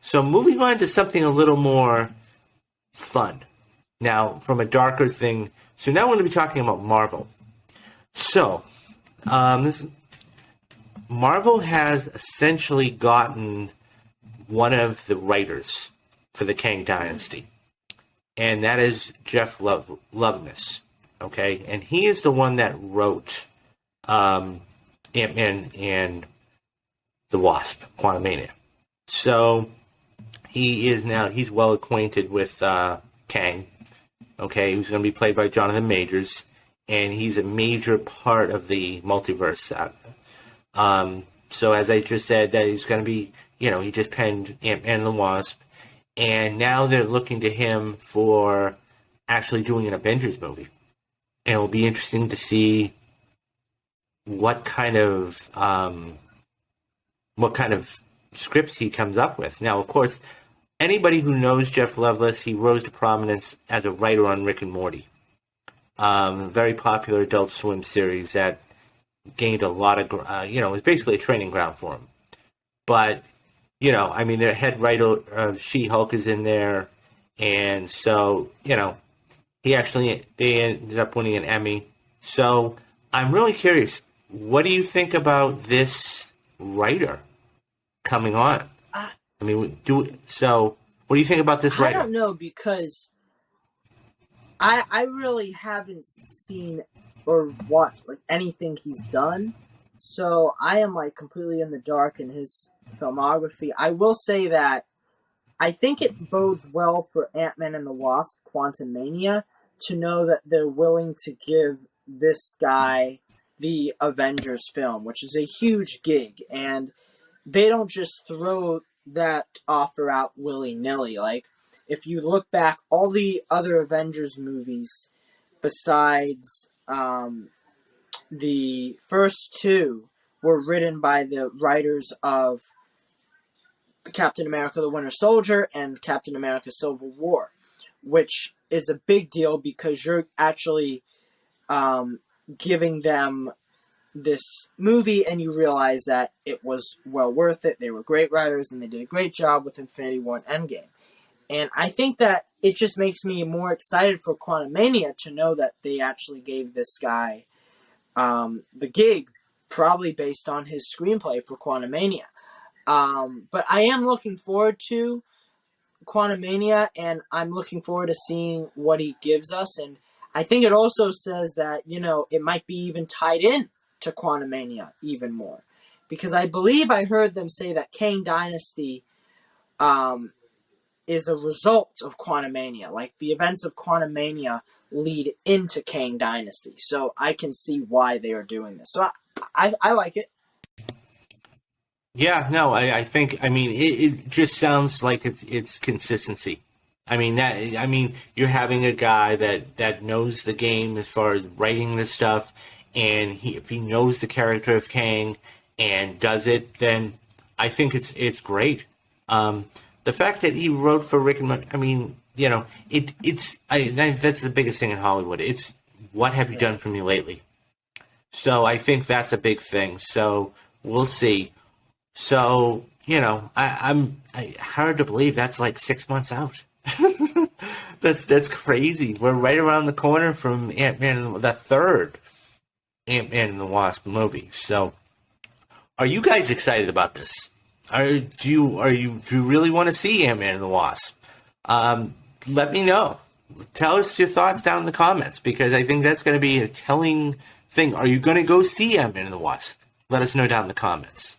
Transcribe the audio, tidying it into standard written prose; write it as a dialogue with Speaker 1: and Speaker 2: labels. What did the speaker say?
Speaker 1: So moving on to something a little more fun. Now, from a darker thing. So now we're going to be talking about Marvel. So, Marvel has essentially gotten one of the writers for the Kang Dynasty, and that is Jeff Loveness. Okay, and he is the one that wrote Ant-Man and the Wasp: Quantumania. So he's well acquainted with Kang. Okay, who's going to be played by Jonathan Majors, and he's a major part of the multiverse saga. So as I just said, that he's going to be, he just penned Ant-Man and the Wasp, and now they're looking to him for actually doing an Avengers movie. And it'll be interesting to see what kind of scripts he comes up with. Now, of course, anybody who knows Jeff Loveness, he rose to prominence as a writer on Rick and Morty, very popular Adult Swim series that gained a lot of, it was basically a training ground for him. But, their head writer of She-Hulk is in there, and so, they ended up winning an Emmy. So I'm really curious, what do you think about this writer coming on? What do you think about this writer?
Speaker 2: I don't know, because I really haven't seen or watched anything he's done, so I am completely in the dark in his filmography. I will say that I think it bodes well for Ant-Man and the Wasp: Quantumania to know that they're willing to give this guy the Avengers film, which is a huge gig, and they don't just throw that offer out willy-nilly. If you look back, all the other Avengers movies besides the first two were written by the writers of Captain America: The Winter Soldier and Captain America: Civil War, which is a big deal because you're actually giving them this movie and you realize that it was well worth it. They were great writers and they did a great job with Infinity War and Endgame. And I think that it just makes me more excited for Quantumania to know that they actually gave this guy the gig, probably based on his screenplay for Quantumania. But I am looking forward to Quantumania, and I'm looking forward to seeing what he gives us. And I think it also says that, it might be even tied in to Quantumania even more. Because I believe I heard them say that Kang Dynasty is a result of Quantumania. The events of Quantumania lead into Kang Dynasty. So I can see why they are doing this. So I like it.
Speaker 1: Yeah, no, I think, it just sounds like it's consistency. You're having a guy that knows the game as far as writing this stuff, and if he knows the character of Kang and does it, then I think it's great. The fact that he wrote for Rick and Morty, that's the biggest thing in Hollywood. It's what have you done for me lately? So I think that's a big thing. So we'll see. So, I'm hard to believe that's 6 months out. That's crazy. We're right around the corner from Ant-Man, the third Ant-Man and the Wasp movie. So, are you guys excited about this? Do you really want to see Ant-Man and the Wasp? Let me know. Tell us your thoughts down in the comments, because I think that's going to be a telling thing. Are you going to go see Ant-Man and the Wasp? Let us know down in the comments.